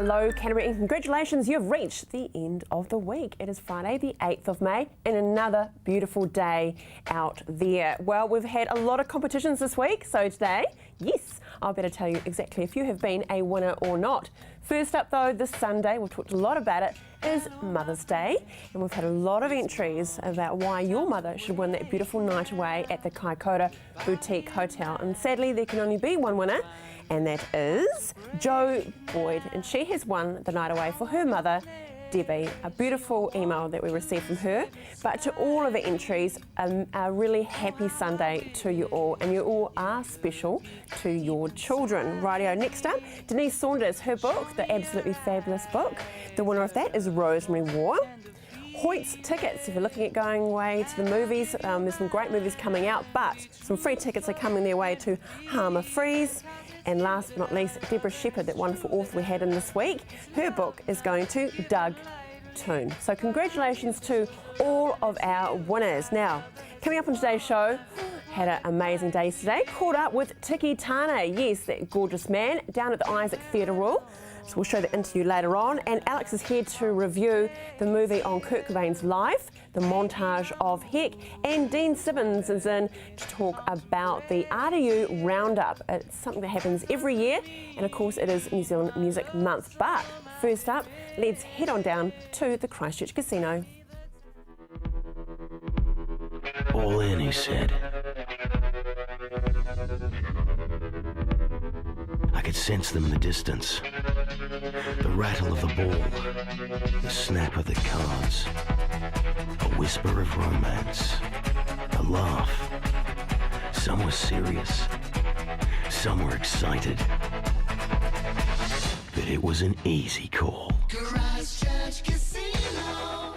Hello Canterbury and congratulations, you've reached the end of the week. It is Friday the 8th of May and another beautiful day out there. Well, we've had a lot of competitions this week, so today, yes, I'll better tell you exactly if you have been a winner or not. First up though, this Sunday, we've talked a lot about it, is Mother's Day, and we've had a lot of entries about why your mother should win that beautiful night away at the Kaikoura Boutique Hotel. And sadly, there can only be one winner, and that is Jo Boyd, and she has won the night away for her mother, Debbie. A beautiful email that we received from her. But to all of the entries, a really happy Sunday to you all, and you all are special to your children. Rightio, next up, Denise Saunders, her book, the absolutely fabulous book. The winner of that is Rosemary War. Hoyt's tickets, if you're looking at going away to the movies, there's some great movies coming out, but some free tickets are coming their way to Harmer Freeze. And last but not least, Deborah Shepherd, that wonderful author we had in this week, her book is going to Doug Toon. So congratulations to all of our winners. Now, coming up on today's show, had an amazing day today, caught up with Tiki Tane, yes, that gorgeous man, down at the Isaac Theatre Royal. So we'll show the interview later on. And Alex is here to review the movie on Kurt Cobain's life, the montage of Heck, and Dean Simmons is in to talk about the RDU Roundup. It's something that happens every year, and of course it is New Zealand Music Month. But first up, let's head on down to the Christchurch Casino. All in, he said. I could sense them in the distance. The rattle of the ball, the snap of the cards, a whisper of romance, a laugh. Some were serious, some were excited. But it was an easy call. Christchurch Casino.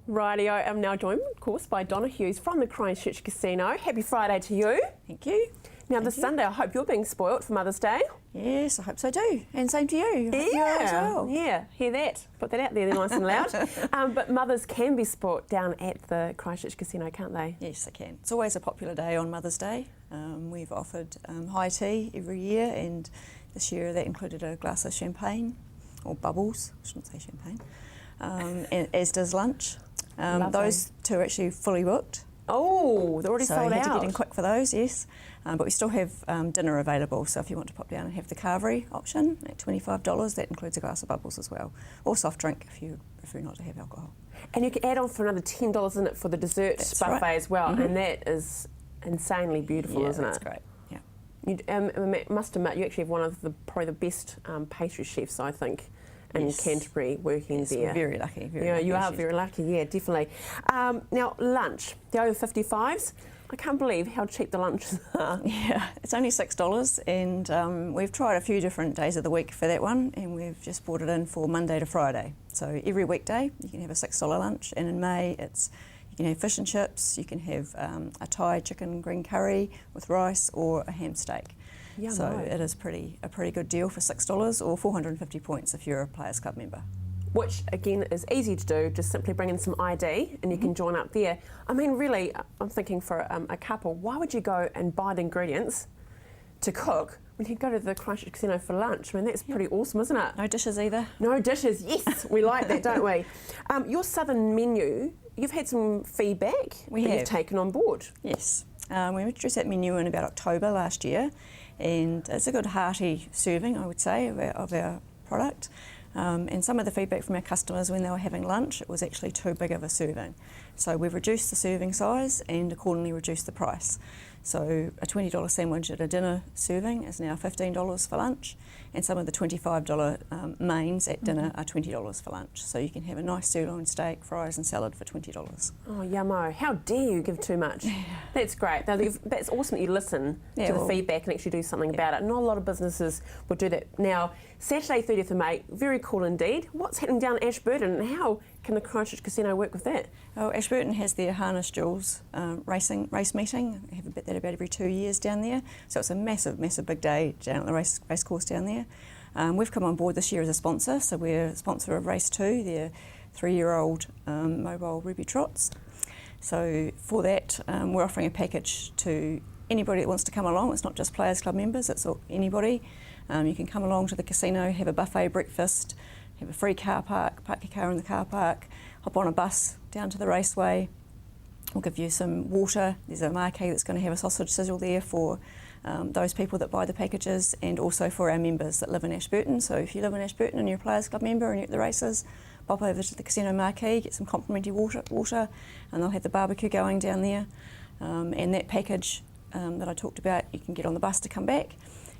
Rightio, I'm now joined, of course, by Donna Hughes from the Christchurch Casino. Happy Friday to you. Thank you. Now, this Sunday, I hope you're being spoilt for Mother's Day. Yes, I hope so too. And same to you. I hope you are as well. Yeah, hear that. Put that out there, they're nice and loud. But mothers can be spoilt down at the Christchurch Casino, can't they? Yes, they can. It's always a popular day on Mother's Day. We've offered high tea every year, and this year that included a glass of champagne, or bubbles, I shouldn't say champagne, and as does lunch. Those two are actually fully booked. Oh, they're already so sold out. So you had to get in quick for those, yes. But we still have dinner available, so if you want to pop down and have the carvery option at $25, that includes a glass of bubbles as well, or soft drink if you prefer not to have alcohol. And you can add on for another $10 in it for the dessert buffet as well, and that is insanely beautiful, isn't it? That's great. Yeah. You must admit, you actually have one of probably the best pastry chefs, I think, in Canterbury working there. We're very lucky. You are very lucky, yeah, definitely. Now, lunch, the over 55s. I can't believe how cheap the lunches are. Yeah, it's only $6, and we've tried a few different days of the week for that one, and we've just brought it in for Monday to Friday. So every weekday you can have a $6 lunch, and in May you can have fish and chips, you can have a Thai chicken green curry with rice, or a ham steak. Yeah, so it is a pretty good deal for $6, or 450 points if you're a Players Club member. Which, again, is easy to do. Just simply bring in some ID and you can join up there. I mean, really, I'm thinking for a couple, why would you go and buy the ingredients to cook when you go to the Christchurch Casino for lunch? I mean, that's pretty awesome, isn't it? No dishes either. No dishes, yes, we like that, don't we? Your southern menu, you've had some feedback you've taken on board. Yes, we introduced that menu in about October last year, and it's a good hearty serving, I would say, of our product. And some of the feedback from our customers when they were having lunch, it was actually too big of a serving. So we've reduced the serving size and accordingly reduced the price. So a $20 sandwich at a dinner serving is now $15 for lunch, and some of the $25 mains at dinner are $20 for lunch. So you can have a nice sirloin steak, fries and salad for $20. Oh, yummo. How dare you give too much? That's great. Now, that's awesome that you listen to the feedback and actually do something about it. Not a lot of businesses would do that. Now, Saturday 30th of May, very cool indeed. What's happening down at Ashburton, and how can the Christchurch Casino work with that? Oh, Ashburton has their Harness Jewels race meeting. They have that about every 2 years down there. So it's a massive big day down at the race course down there. We've come on board this year as a sponsor, so we're a sponsor of Race 2, their 3-year-old mobile Ruby Trots. So for that, we're offering a package to anybody that wants to come along. It's not just Players Club members, it's anybody. You can come along to the casino, have a buffet breakfast, have a free car park, park your car in the car park, hop on a bus down to the raceway. We'll give you some water. There's a marquee that's going to have a sausage sizzle there for those people that buy the packages, and also for our members that live in Ashburton. So if you live in Ashburton and you're a Players Club member and you're at the races, pop over to the casino marquee, get some complimentary water, and they'll have the barbecue going down there. And that package that I talked about, you can get on the bus to come back,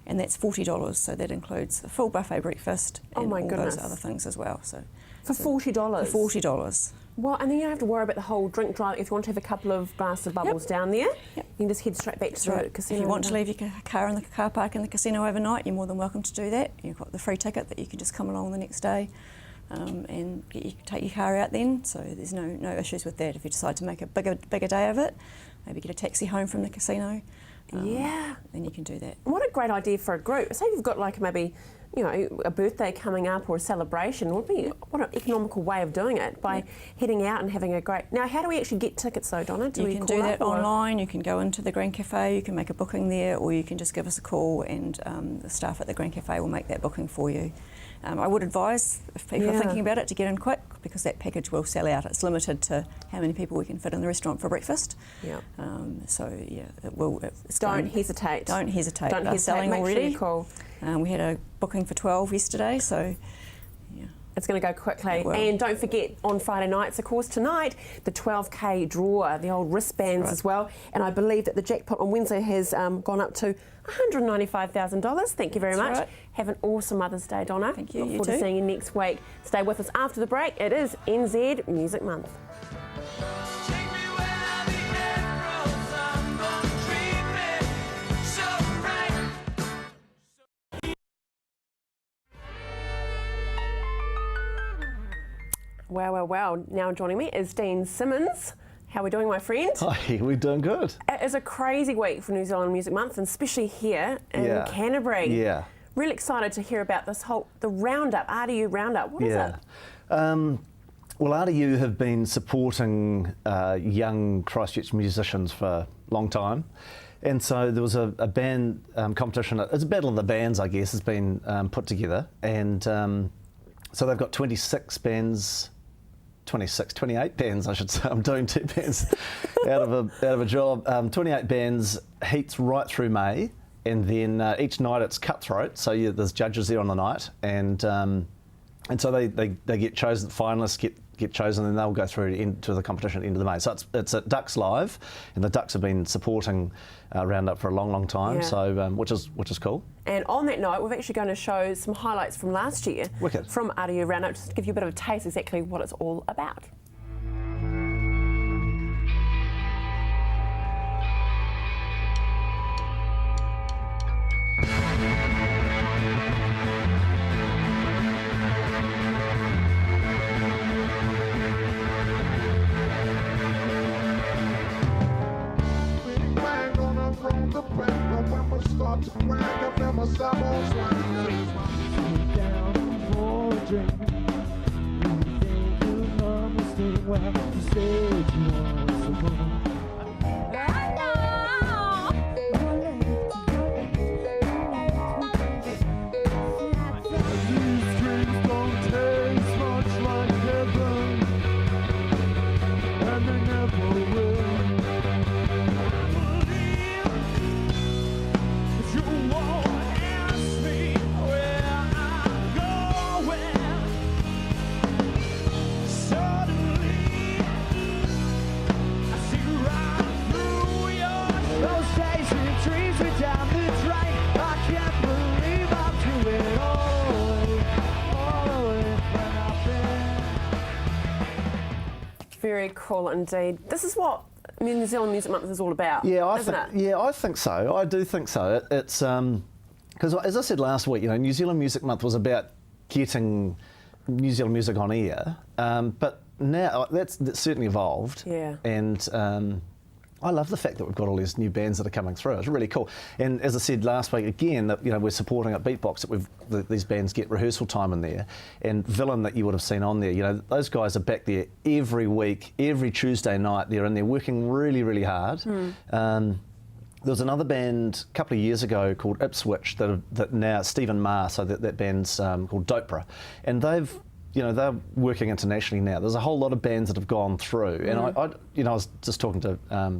and that's $40. So that includes a full buffet breakfast and all those other things as well. So for $40? For $40. Well, and then you don't have to worry about the whole drink drive. If you want to have a couple of glasses of bubbles down there, you can just head straight back to the casino. If you want to leave your car in the car park in the casino overnight, you're more than welcome to do that. You've got the free ticket that you can just come along the next day and take your car out then. So there's no issues with that. If you decide to make a bigger day of it, maybe get a taxi home from the casino. Then you can do that. What a great idea for a group. Say you've got like maybe, a birthday coming up or a celebration. What an economical way of doing it, by heading out and having a great... Now, how do we actually get tickets though, Donna? You can do that online. You can go into the Grand Cafe, you can make a booking there, or you can just give us a call and the staff at the Grand Cafe will make that booking for you. I would advise, if people are thinking about it, to get in quick, because that package will sell out. It's limited to how many people we can fit in the restaurant for breakfast. Don't hesitate. Don't hesitate. Don't They're hesitate. selling Make already. sure you call. We had a booking for 12 yesterday, so it's going to go quickly. And don't forget, on Friday nights, of course, tonight, the 12K draw, the old wristbands as well. And I believe that the jackpot on Wednesday has gone up to $195,000. Thank you very much. Right. Have an awesome Mother's Day, Donna. Thank you. Look You forward to too. seeing you next week. Stay with us after the break. It is NZ Music Month. Take me where the arrows are gonna treat me so right. Well. Now joining me is Dean Simmons. How are we doing, my friend? Hi, we're doing good. It is a crazy week for New Zealand Music Month, and especially here in Canterbury. Yeah. Really excited to hear about the roundup, RDU roundup. What is it? Well, RDU have been supporting young Christchurch musicians for a long time. And so there was a band competition. It's a battle of the bands, I guess, has been put together. And so they've got 28 bands, I should say. I'm doing 2 bands out of a job. 28 bands, heats right through May, and then each night it's cutthroat. So there's judges there on the night, and so they get chosen. Finalists get chosen, and they'll go through into the competition at the end of the May. So it's at Ducks Live, and the Ducks have been supporting Roundup for a long time. So which is cool. And on that note, we're actually going to show some highlights from last year Wicked. from RDU Roundup, just to give you a bit of a taste exactly what it's all about. Very cool indeed. This is what New Zealand Music Month is all about, isn't it? Yeah, I think so. I do think so. It's because, as I said last week, New Zealand Music Month was about getting New Zealand music on air, but now that's certainly evolved. Yeah. And I love the fact that we've got all these new bands that are coming through. It's really cool. And as I said last week again, that we're supporting at Beatbox, that these bands get rehearsal time in there. And Villain, that you would have seen on there, those guys are back there every week, every Tuesday night. They're in there working really, really hard. there was another band a couple of years ago called Ipswich that now Stephen Marr, so that band's called Dopra, and they're working internationally now. There's a whole lot of bands that have gone through, and I was just talking to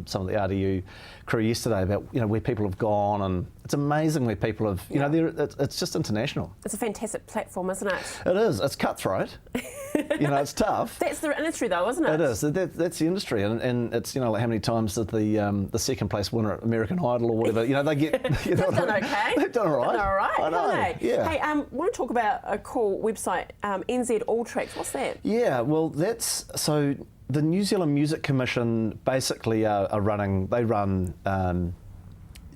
some of the RDU crew yesterday about where people have gone, and it's amazing where people have it's just international. It's a fantastic platform, isn't it? It is. It's cutthroat. It's tough. That's the industry, though, isn't it? It is. That's the industry, and it's like how many times did the second place winner at American Idol or whatever they get. They've done okay. They've done all right. Done all right. I know. Haven't they? Yeah. Hey, I want to talk about a cool website, NZ All Tracks. What's that? Yeah. Well, that's so. The New Zealand Music Commission basically they run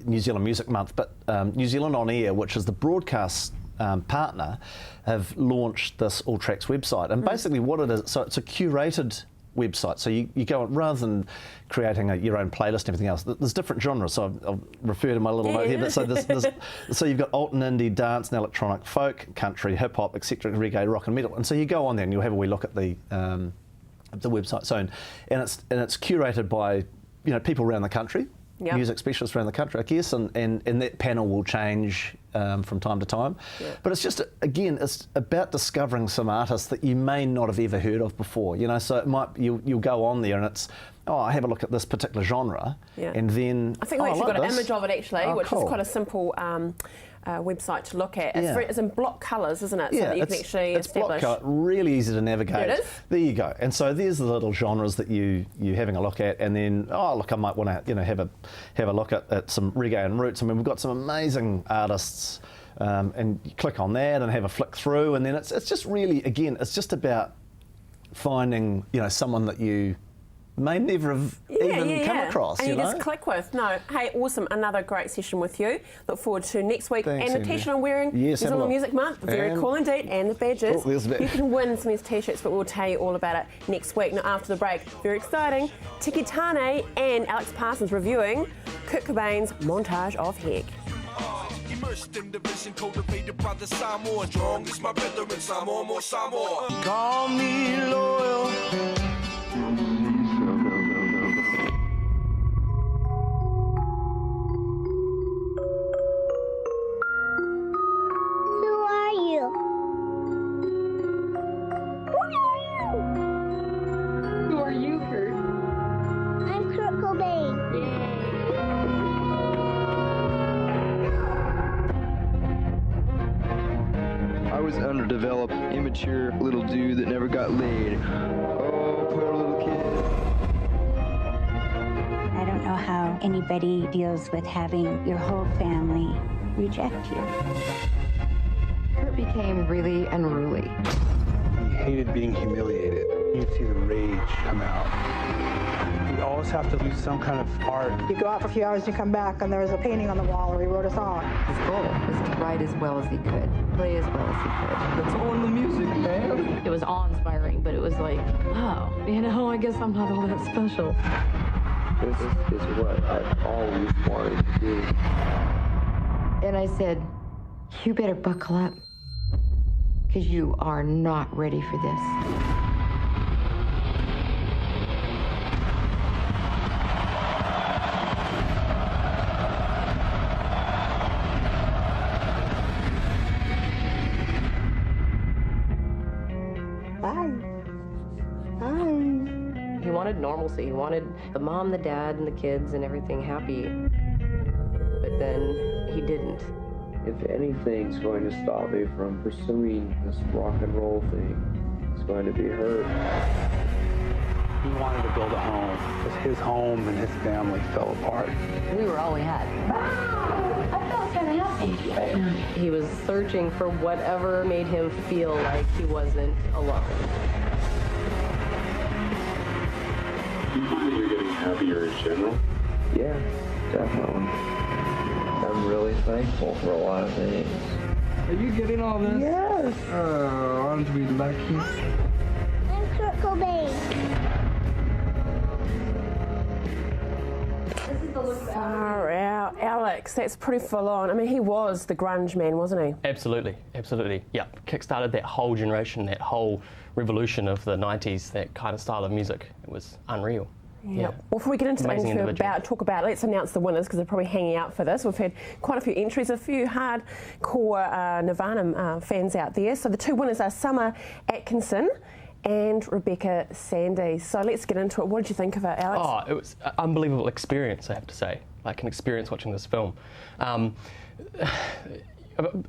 New Zealand Music Month, but New Zealand On Air, which is the broadcast partner, have launched this All Tracks website. And basically what it is, so it's a curated website. So you go, rather than creating your own playlist and everything else, there's different genres. So I'll refer to my little note here. But so you've got alt and indie, dance and electronic, folk, country, hip hop, etc., reggae, rock and metal. And so you go on there and you'll have a wee look at the website. So and it's curated by people around the country. Yep. Music specialists around the country, I guess, and that panel will change from time to time. Yep. But it's just, again, it's about discovering some artists that you may not have ever heard of before. So it might you'll go on there and it's, I have a look at this particular genre, and then I think we've actually got an image of it actually, which cool. is quite a simple website to look at. Yeah. It's in block colours, isn't it? Yeah, so that you can actually establish. Block color, really easy to navigate. There it is. There you go. And so there's the little genres that you're having a look at, and then look, I might want to have a look at some reggae and roots. I mean, we've got some amazing artists, and you click on that and have a flick through, and then it's just really, again, it's just about finding someone that you may never have even come across. And you just click with. No, hey, awesome. Another great session with you. Look forward to next week. Thanks, and the t-shirt I'm wearing, Yes, New have a Zealand look. Music Month, very cool indeed, and the badges. Oh, there's a bit. You can win some of these t-shirts, but we'll tell you all about it next week. Now, after the break, very exciting, Tiki Tane and Alex Parsons reviewing Kurt Cobain's montage of Heck. Immersed in the vision cultivated by the Samoa. Strong is my brethren, Samoa, more Samoa. Call me loyal. Who are you? Who are you, Kurt? I'm Kurt Cobain. I was underdeveloped, immature little dude that never got laid. Oh, poor little kid. I don't know how anybody deals with having your whole family reject you. Kurt became really unruly. He hated being humiliated. You'd see the rage come out. You always have to do some kind of art. You go out for a few hours, you come back, and there was a painting on the wall, or he wrote a song. His goal was to write as well as he could, play as well as he could. That's all in the music, man. It was awe-inspiring, but it was like, wow, I guess I'm not all that special. This is what I've always wanted to do. And I said, you better buckle up, because you are not ready for this. He wanted normalcy. He wanted the mom, the dad, and the kids and everything happy. But then he didn't. If anything's going to stop me from pursuing this rock and roll thing, it's going to be her. He wanted to build a home because his home and his family fell apart. We were all we had. I felt kind of happy. He was searching for whatever made him feel like he wasn't alone. Do you find that you're getting happier in general? Yeah, definitely. I'm really thankful for a lot of things. Are you getting all this? Yes. Oh, aren't we lucky? I'm Kurt Cobain. Far out. Alex, that's pretty full on. I mean, he was the grunge man, wasn't he? Absolutely, absolutely. Yeah, kickstarted that whole generation, that whole revolution of the 90s, that kind of style of music. It was unreal. Yeah. Well, before we get into Amazing individual. talk about, let's announce the winners because they're probably hanging out for this. We've had quite a few entries, a few hardcore Nirvana fans out there. So the two winners are Summer Atkinson and Rebecca Sandy. So let's get into it. What did you think of it, Alex? Oh, it was an unbelievable experience, I have to say. Like an experience watching this film.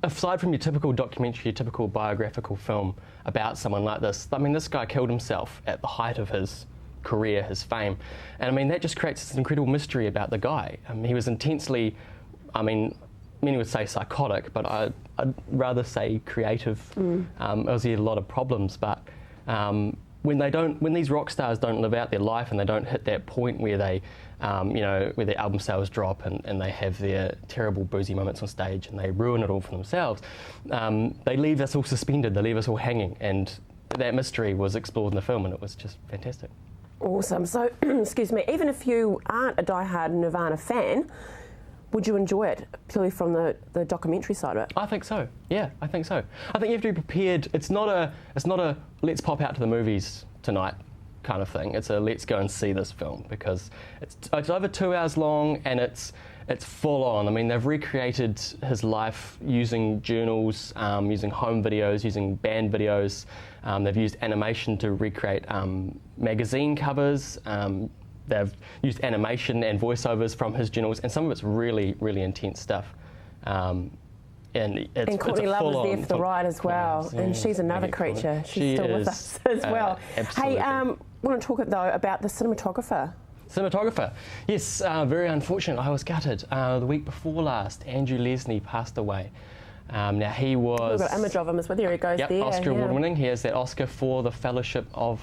Aside from your typical documentary, your typical biographical film about someone like this, I mean, this guy killed himself at the height of his career, his fame. And I mean, that just creates this incredible mystery about the guy. He was intensely, I mean, many would say psychotic, but I'd rather say creative. He had a lot of problems, but when these rock stars don't live out their life and they don't hit that point where they, where their album sales drop and they have their terrible boozy moments on stage and they ruin it all for themselves, they leave us all suspended, they leave us all hanging, and that mystery was explored in the film and it was just fantastic. Awesome. So, excuse me, even if you aren't a diehard Nirvana fan, would you enjoy it purely from the documentary side of it? I think so. Yeah, I think so. I think you have to be prepared. It's not a let's pop out to the movies tonight kind of thing. It's a let's go and see this film because it's over 2 hours long and it's full on. I mean, they've recreated his life using journals, using home videos, using band videos. They've used animation to recreate magazine covers. They've used animation and voiceovers from his journals, and some of it's really, really intense stuff. And Courtney Love is there for the ride as well, and she's another creature. She's still with us as well. Absolutely. Hey, I want to talk though about the cinematographer. Cinematographer, yes, very unfortunate. I was gutted. The week before last, Andrew Lesnie passed away. Now he was... We've got an image of him as well. There he goes there. Oscar Award winning. He has that Oscar for the Fellowship of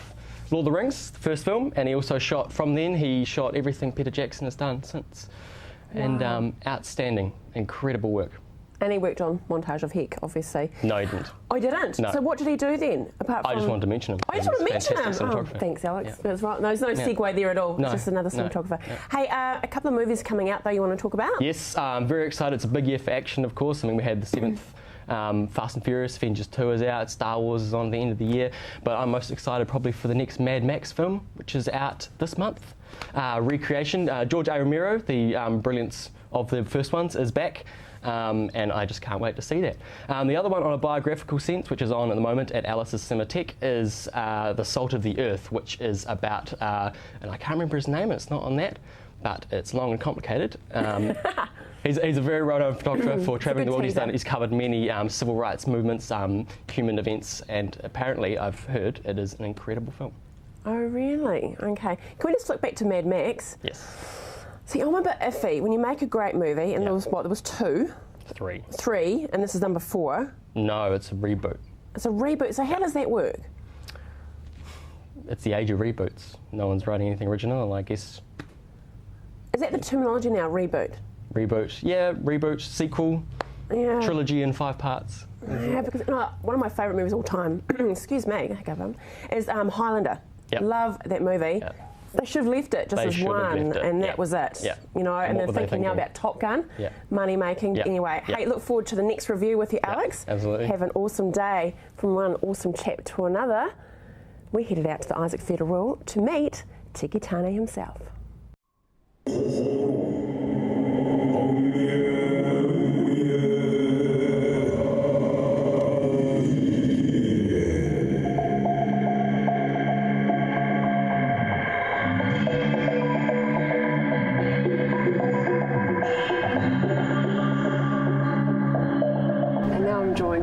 Lord of the Rings, the first film, and he also shot, from then, he shot everything Peter Jackson has done since. Wow. And outstanding, incredible work. And he worked on Montage of Heck, obviously. No, he didn't. Oh, he didn't? No. So what did he do then? Apart from... I just wanted to mention him. I just want to mention him. Oh, thanks, Alex. Yeah. That's right. There's no segue there at all. No, it's just another cinematographer. No. Hey, a couple of movies coming out, though, you want to talk about? Yes, I'm very excited. It's a big year for action, of course. I mean, we had the 7th Fast and Furious, Avengers 2 is out, Star Wars is on at the end of the year, but I'm most excited probably for the next Mad Max film, which is out this month. Recreation, George A. Romero, the brilliance of the first ones, is back. And I just can't wait to see that. The other one on a biographical sense, which is on at the moment at Alice's Cinematheque, is The Salt of the Earth, which is about, and I can't remember his name, it's not on that, but it's long and complicated. He's a very well-known photographer for travelling the world. He's covered many civil rights movements, human events, and apparently, I've heard, it is an incredible film. Oh, really? Okay. Can we just look back to Mad Max? Yes. See, I'm a bit iffy. When you make a great movie, and there was 2? 3. 3, and this is number 4? No, it's a reboot. It's a reboot. So how does that work? It's the age of reboots. No one's writing anything original, and I guess... Is that the terminology now, reboot? Reboot. Yeah, reboot, sequel, trilogy in 5 parts. Yeah, because one of my favourite movies of all time, excuse me, is Highlander. Yep. Love that movie. Yep. They should have left it just as one, and that was it. Yep. You know, and they're thinking now about Top Gun, money making. Yep. Anyway, hey, look forward to the next review with you, Alex. Absolutely. Have an awesome day. From one awesome chap to another, we headed out to the Isaac Theatre Royal to meet Tiki Tane himself.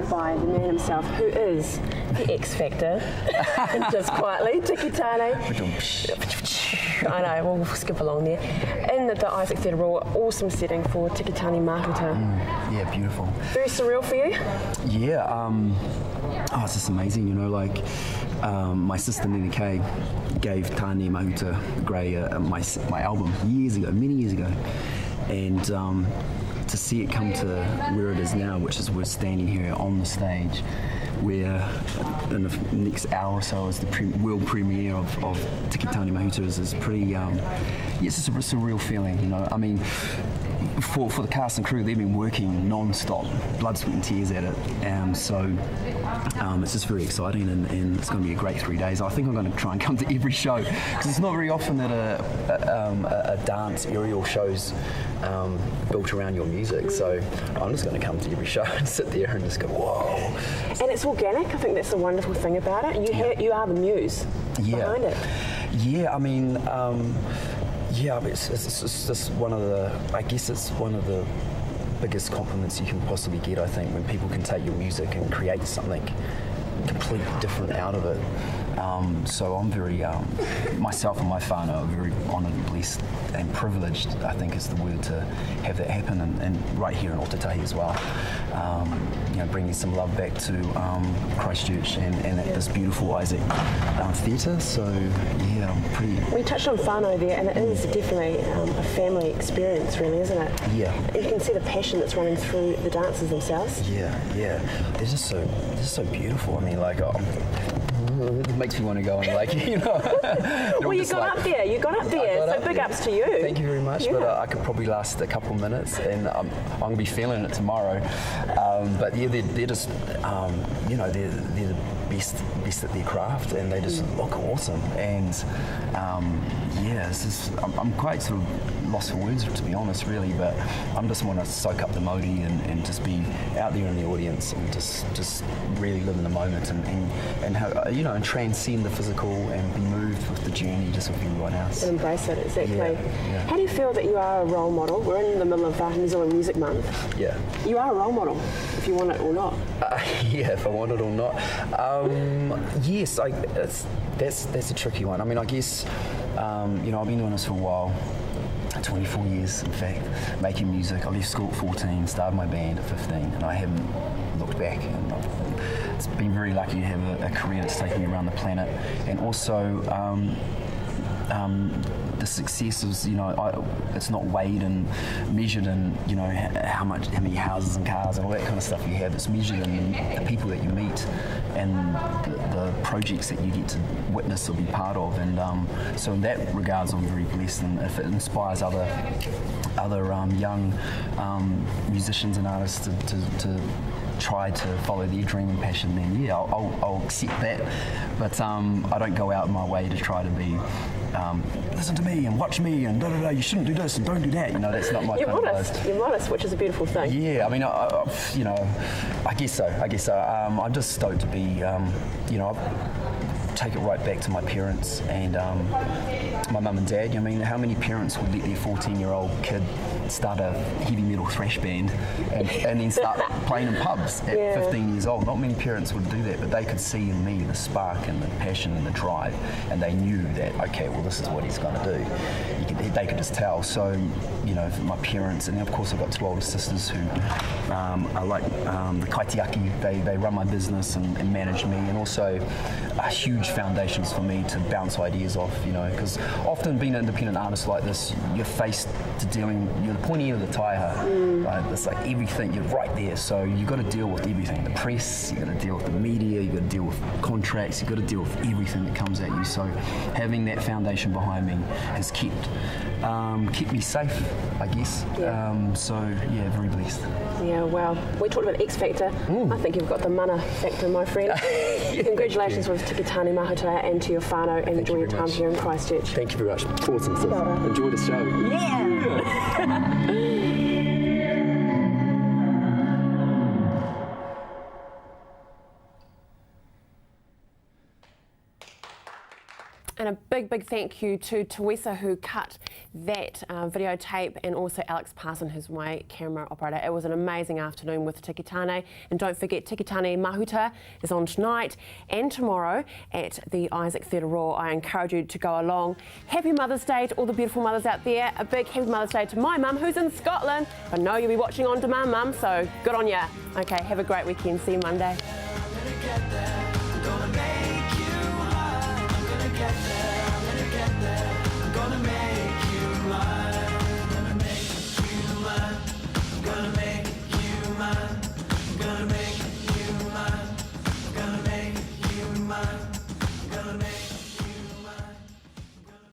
By the man himself, who is the X Factor, just quietly, Tiki Tane. I know, we'll skip along there. In the Isaac Theatre Royal, awesome setting for Tiki Tane Mahuta. Yeah, beautiful. Very surreal for you? Yeah, it's just amazing, you know, like my sister Nina Kay gave Tane Mahuta Gray my album many years ago, and to see it come to where it is now, which is we're standing here on the stage, where in the next hour or so is the world premiere of Tiki Tane Mahuta is pretty, it's just a surreal feeling, you know. I mean, for the cast and crew, they've been working non-stop, blood, sweat and tears at it. It's just very exciting, and it's going to be a great 3 days. I think I'm going to try and come to every show, because it's not very often that a dance aerial show's built around your music. So I'm just going to come to every show and sit there and just go, whoa. And it's organic. I think that's the wonderful thing about it. You are the muse behind it. Yeah, I mean, it's just one of the, I guess it's one of the biggest compliments you can possibly get, I think, when people can take your music and create something completely different out of it. So I'm very, myself and my whānau are very honoured and blessed and privileged, I think is the word, to have that happen, and right here in Otatahi as well. Bringing some love back to Christchurch and at this beautiful Isaac Theatre. So yeah, I'm pretty... We touched on whānau there, and it is definitely a family experience, really, isn't it? Yeah. And you can see the passion that's running through the dancers themselves. Yeah. They're just so beautiful. I mean, like, it makes me want to go and, like, Well, you got up there, so big ups to you. Thank you very much, but I could probably last a couple minutes, and I'm going to be feeling it tomorrow. But yeah, they're just, they're the best at their craft, and they just look awesome. And I'm quite sort of lost for words, to be honest, really. But I'm just want to soak up the modi and just be out there in the audience and just really live in the moment and how, and transcend the physical and be moved with the journey, just with everyone else. And embrace it, exactly. Yeah. How do you feel that you are a role model? We're in the middle of New Zealand Music Month. Yeah. You are a role model, if you want it or not. Yeah, if I want it or not. Yes, that's a tricky one. I mean, I guess, I've been doing this for a while. 24 years, in fact, making music. I left school at 14, started my band at 15, and I haven't looked back. And it's been very lucky to have a career that's taken me around the planet, and also the success is, it's not weighed and measured in, how many houses and cars and all that kind of stuff you have. It's measured in the people that you meet and the projects that you get to witness or be part of. And so in that regards, I'm very blessed. And if it inspires other young musicians and artists to try to follow their dream and passion, then yeah, I'll accept that. But I don't go out of my way to try to be listen to me and watch me and da-da-da, you shouldn't do this and don't do that. That's not my kind of life. You're modest, which is a beautiful thing. Yeah, I mean, I guess so. I'm just stoked to be, take it right back to my parents and my mum and dad. I mean, how many parents would let their 14-year-old kid start a heavy metal thrash band and then start playing in pubs at 15 years old? Not many parents would do that, but they could see in me the spark and the passion and the drive, and they knew that, okay, well, this is what he's going to do. They could just tell. So, my parents, and of course I've got two older sisters who are like the kaitiaki. They run my business and manage me, and also huge foundations for me to bounce ideas off, because often being an independent artist like this, you're faced to you're the pointy end of the tire, right? It's like everything, you're right there, so you've got to deal with everything. The press, you've got to deal with the media, you've got to deal with contracts, you've got to deal with everything that comes at you. So having that foundation behind me has kept me safe, I guess. Very blessed. Yeah, well, we talked about X Factor. I think you've got the mana factor, my friend. Congratulations with Tiki Tāne Mahuta and to your whānau, and enjoy your time here in Christchurch. Thank you very much. Awesome, sis. Enjoy the show. Yeah! And a big thank you to Teresa, who cut that videotape, and also Alex Parson, who's my camera operator. It was an amazing afternoon with Tiki Tāne. And don't forget, Tiki Tāne Mahuta is on tonight and tomorrow at the Isaac Theatre Royal. I encourage you to go along. Happy Mother's Day to all the beautiful mothers out there. A big happy Mother's Day to my mum, who's in Scotland. I know you'll be watching on demand, mum, so good on ya. Okay, have a great weekend. See you Monday.